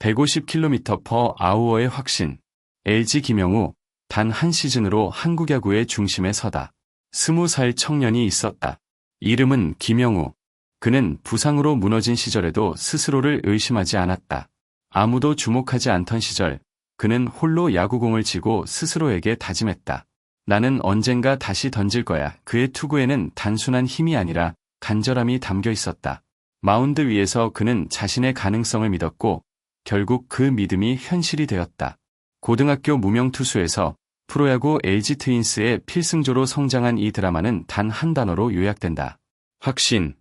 150km/h의 확신. LG 김영우, 단 한 시즌으로 한국 야구의 중심에 서다. 20살 청년이 있었다. 이름은 김영우. 그는 부상으로 무너진 시절에도 스스로를 의심하지 않았다. 아무도 주목하지 않던 시절, 그는 홀로 야구공을 쥐고 스스로에게 다짐했다. 나는 언젠가 다시 던질 거야. 그의 투구에는 단순한 힘이 아니라 간절함이 담겨 있었다. 마운드 위에서 그는 자신의 가능성을 믿었고, 결국 그 믿음이 현실이 되었다. 고등학교 무명투수에서 프로야구 LG 트윈스의 필승조로 성장한 이 드라마는 단 한 단어로 요약된다. 확신.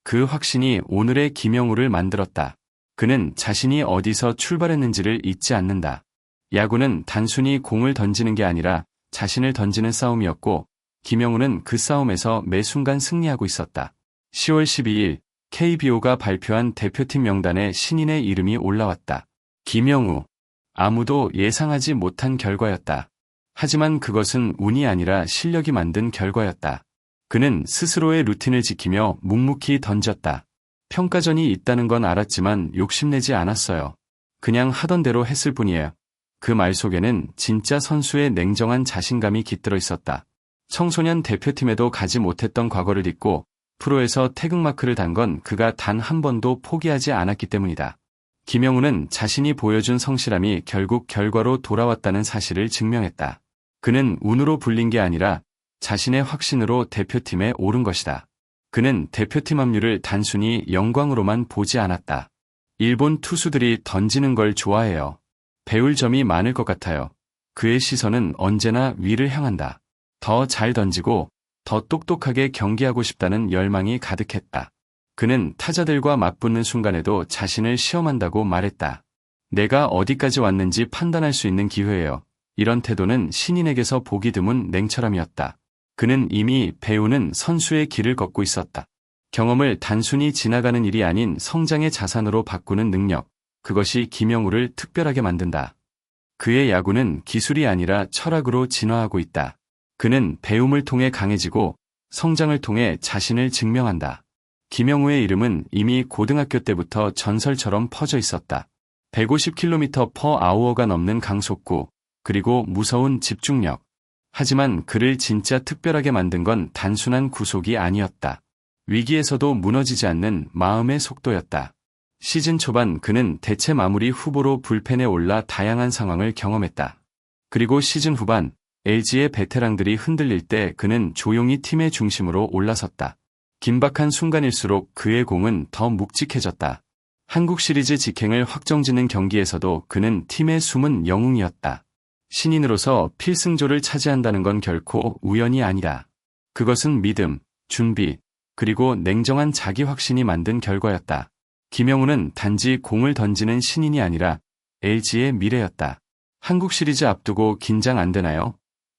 그 확신이 오늘의 김영우를 만들었다. 그는 자신이 어디서 출발했는지를 잊지 않는다. 야구는 단순히 공을 던지는 게 아니라 자신을 던지는 싸움이었고, 김영우는 그 싸움에서 매 순간 승리하고 있었다. 10월 12일 KBO가 발표한 대표팀 명단에 신인의 이름이 올라왔다. 김영우. 아무도 예상하지 못한 결과였다. 하지만 그것은 운이 아니라 실력이 만든 결과였다. 그는 스스로의 루틴을 지키며 묵묵히 던졌다. 평가전이 있다는 건 알았지만 욕심내지 않았어요. 그냥 하던 대로 했을 뿐이에요. 그 말 속에는 진짜 선수의 냉정한 자신감이 깃들어 있었다. 청소년 대표팀에도 가지 못했던 과거를 잊고 프로에서 태극마크를 단 건 그가 단 한 번도 포기하지 않았기 때문이다. 김영우는 자신이 보여준 성실함이 결국 결과로 돌아왔다는 사실을 증명했다. 그는 운으로 불린 게 아니라 자신의 확신으로 대표팀에 오른 것이다. 그는 대표팀 합류를 단순히 영광으로만 보지 않았다. 일본 투수들이 던지는 걸 좋아해요. 배울 점이 많을 것 같아요. 그의 시선은 언제나 위를 향한다. 더 잘 던지고 더 똑똑하게 경기하고 싶다는 열망이 가득했다. 그는 타자들과 맞붙는 순간에도 자신을 시험한다고 말했다. 내가 어디까지 왔는지 판단할 수 있는 기회예요. 이런 태도는 신인에게서 보기 드문 냉철함이었다. 그는 이미 배우는 선수의 길을 걷고 있었다. 경험을 단순히 지나가는 일이 아닌 성장의 자산으로 바꾸는 능력, 그것이 김영우를 특별하게 만든다. 그의 야구는 기술이 아니라 철학으로 진화하고 있다. 그는 배움을 통해 강해지고 성장을 통해 자신을 증명한다. 김영우의 이름은 이미 고등학교 때부터 전설처럼 퍼져 있었다. 150km/h가 넘는 강속구, 그리고 무서운 집중력. 하지만 그를 진짜 특별하게 만든 건 단순한 구속이 아니었다. 위기에서도 무너지지 않는 마음의 속도였다. 시즌 초반 그는 대체 마무리 후보로 불펜에 올라 다양한 상황을 경험했다. 그리고 시즌 후반 LG의 베테랑들이 흔들릴 때 그는 조용히 팀의 중심으로 올라섰다. 긴박한 순간일수록 그의 공은 더 묵직해졌다. 한국 시리즈 직행을 확정짓는 경기에서도 그는 팀의 숨은 영웅이었다. 신인으로서 필승조를 차지한다는 건 결코 우연이 아니라 그것은 믿음, 준비, 그리고 냉정한 자기 확신이 만든 결과였다. 김영우는 단지 공을 던지는 신인이 아니라 LG의 미래였다. 한국 시리즈 앞두고 긴장 안 되나요?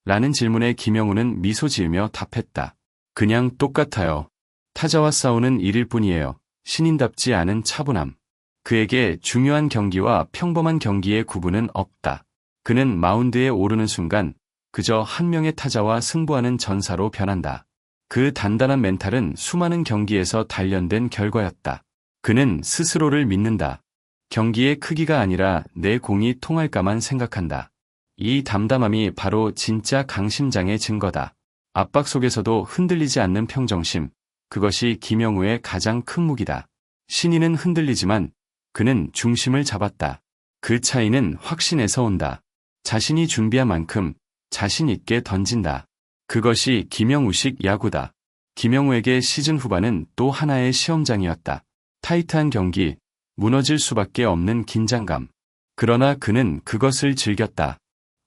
라는 질문에 김영우는 미소 지으며 답했다. 그냥 똑같아요. 타자와 싸우는 일일 뿐이에요. 신인답지 않은 차분함. 그에게 중요한 경기와 평범한 경기의 구분은 없다. 그는 마운드에 오르는 순간 그저 한 명의 타자와 승부하는 전사로 변한다. 그 단단한 멘탈은 수많은 경기에서 단련된 결과였다. 그는 스스로를 믿는다. 경기의 크기가 아니라 내 공이 통할까만 생각한다. 이 담담함이 바로 진짜 강심장의 증거다. 압박 속에서도 흔들리지 않는 평정심. 그것이 김영우의 가장 큰 무기다. 신인은 흔들리지만 그는 중심을 잡았다. 그 차이는 확신에서 온다. 자신이 준비한 만큼 자신 있게 던진다. 그것이 김영우식 야구다. 김영우에게 시즌 후반은 또 하나의 시험장이었다. 타이트한 경기, 무너질 수밖에 없는 긴장감. 그러나 그는 그것을 즐겼다.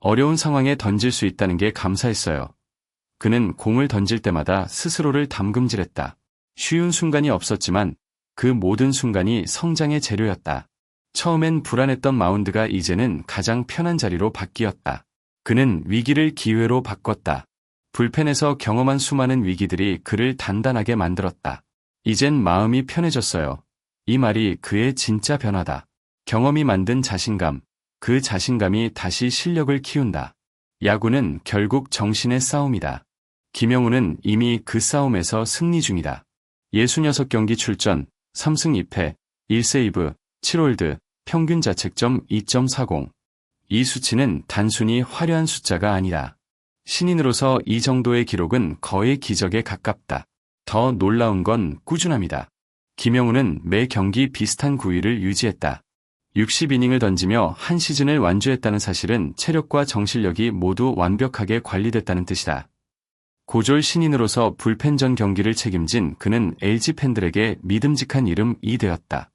어려운 상황에 던질 수 있다는 게 감사했어요. 그는 공을 던질 때마다 스스로를 담금질했다. 쉬운 순간이 없었지만 그 모든 순간이 성장의 재료였다. 처음엔 불안했던 마운드가 이제는 가장 편한 자리로 바뀌었다. 그는 위기를 기회로 바꿨다. 불펜에서 경험한 수많은 위기들이 그를 단단하게 만들었다. 이젠 마음이 편해졌어요. 이 말이 그의 진짜 변화다. 경험이 만든 자신감, 그 자신감이 다시 실력을 키운다. 야구는 결국 정신의 싸움이다. 김영우는 이미 그 싸움에서 승리 중이다. 66경기 출전, 3승 2패, 1세이브, 7홀드, 평균 자책점 2.40. 이 수치는 단순히 화려한 숫자가 아니라 신인으로서 이 정도의 기록은 거의 기적에 가깝다. 더 놀라운 건 꾸준함이다. 김영우는 매 경기 비슷한 9위를 유지했다. 60이닝을 던지며 한 시즌을 완주했다는 사실은 체력과 정신력이 모두 완벽하게 관리됐다는 뜻이다. 고졸 신인으로서 불펜전 경기를 책임진 그는 LG 팬들에게 믿음직한 이름이 되었다.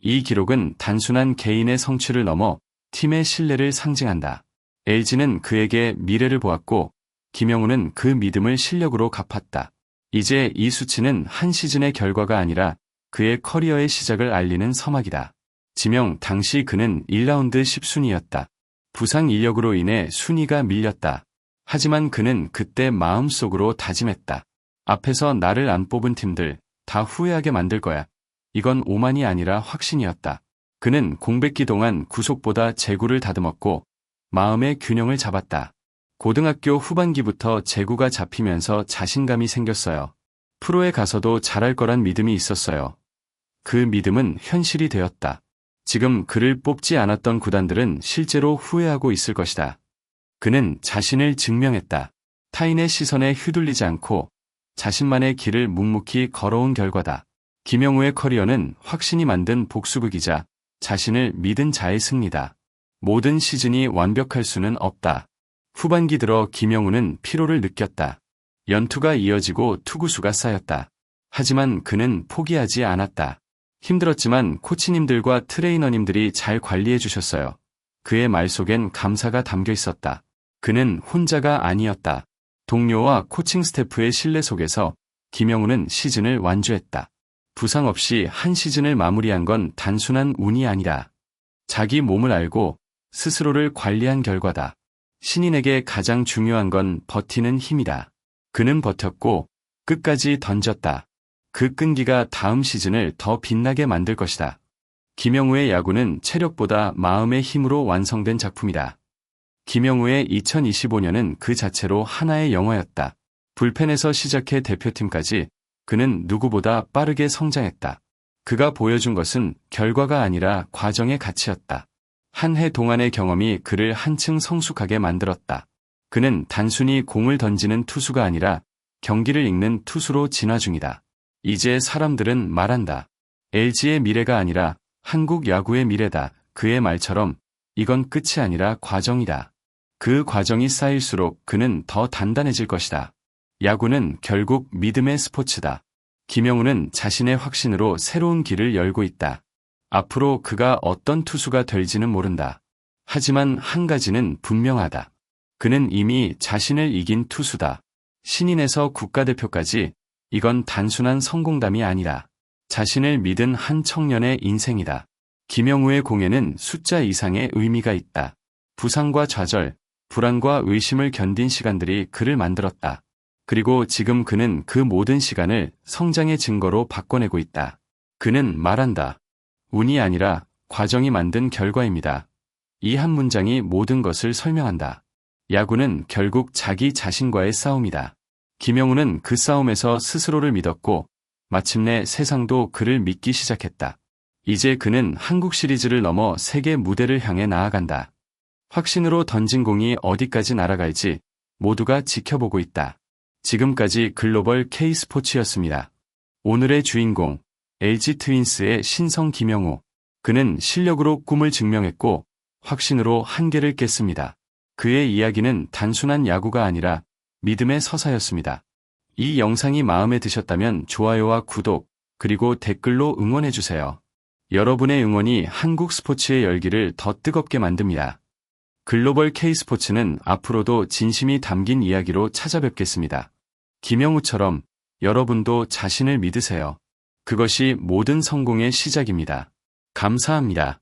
이 기록은 단순한 개인의 성취를 넘어 팀의 신뢰를 상징한다. LG는 그에게 미래를 보았고 김영우는 그 믿음을 실력으로 갚았다. 이제 이 수치는 한 시즌의 결과가 아니라 그의 커리어의 시작을 알리는 서막이다. 지명 당시 그는 1라운드 10순위였다. 부상 인력으로 인해 순위가 밀렸다. 하지만 그는 그때 마음속으로 다짐했다. 앞에서 나를 안 뽑은 팀들 다 후회하게 만들 거야. 이건 오만이 아니라 확신이었다. 그는 공백기 동안 구속보다 제구를 다듬었고 마음의 균형을 잡았다. 고등학교 후반기부터 제구가 잡히면서 자신감이 생겼어요. 프로에 가서도 잘할 거란 믿음이 있었어요. 그 믿음은 현실이 되었다. 지금 그를 뽑지 않았던 구단들은 실제로 후회하고 있을 것이다. 그는 자신을 증명했다. 타인의 시선에 휘둘리지 않고 자신만의 길을 묵묵히 걸어온 결과다. 김영우의 커리어는 확신이 만든 복수극이자 자신을 믿은 자의 승리다. 모든 시즌이 완벽할 수는 없다. 후반기 들어 김영우는 피로를 느꼈다. 연투가 이어지고 투구수가 쌓였다. 하지만 그는 포기하지 않았다. 힘들었지만 코치님들과 트레이너님들이 잘 관리해 주셨어요. 그의 말 속엔 감사가 담겨 있었다. 그는 혼자가 아니었다. 동료와 코칭 스태프의 신뢰 속에서 김영우는 시즌을 완주했다. 부상 없이 한 시즌을 마무리한 건 단순한 운이 아니라 자기 몸을 알고 스스로를 관리한 결과다. 신인에게 가장 중요한 건 버티는 힘이다. 그는 버텼고 끝까지 던졌다. 그 끈기가 다음 시즌을 더 빛나게 만들 것이다. 김영우의 야구는 체력보다 마음의 힘으로 완성된 작품이다. 김영우의 2025년은 그 자체로 하나의 영화였다. 불펜에서 시작해 대표팀까지 그는 누구보다 빠르게 성장했다. 그가 보여준 것은 결과가 아니라 과정의 가치였다. 한 해 동안의 경험이 그를 한층 성숙하게 만들었다. 그는 단순히 공을 던지는 투수가 아니라 경기를 읽는 투수로 진화 중이다. 이제 사람들은 말한다. LG의 미래가 아니라 한국 야구의 미래다. 그의 말처럼 이건 끝이 아니라 과정이다. 그 과정이 쌓일수록 그는 더 단단해질 것이다. 야구는 결국 믿음의 스포츠다. 김영우는 자신의 확신으로 새로운 길을 열고 있다. 앞으로 그가 어떤 투수가 될지는 모른다. 하지만 한 가지는 분명하다. 그는 이미 자신을 이긴 투수다. 신인에서 국가대표까지 이건 단순한 성공담이 아니라 자신을 믿은 한 청년의 인생이다. 김영우의 공에는 숫자 이상의 의미가 있다. 부상과 좌절, 불안과 의심을 견딘 시간들이 그를 만들었다. 그리고 지금 그는 그 모든 시간을 성장의 증거로 바꿔내고 있다. 그는 말한다. 운이 아니라 과정이 만든 결과입니다. 이 한 문장이 모든 것을 설명한다. 야구는 결국 자기 자신과의 싸움이다. 김영우는 그 싸움에서 스스로를 믿었고 마침내 세상도 그를 믿기 시작했다. 이제 그는 한국 시리즈를 넘어 세계 무대를 향해 나아간다. 확신으로 던진 공이 어디까지 날아갈지 모두가 지켜보고 있다. 지금까지 글로벌 K스포츠였습니다. 오늘의 주인공, LG 트윈스의 신성 김영우. 그는 실력으로 꿈을 증명했고 확신으로 한계를 깼습니다. 그의 이야기는 단순한 야구가 아니라 믿음의 서사였습니다. 이 영상이 마음에 드셨다면 좋아요와 구독, 그리고 댓글로 응원해주세요. 여러분의 응원이 한국 스포츠의 열기를 더 뜨겁게 만듭니다. 글로벌 K스포츠는 앞으로도 진심이 담긴 이야기로 찾아뵙겠습니다. 김영우처럼 여러분도 자신을 믿으세요. 그것이 모든 성공의 시작입니다. 감사합니다.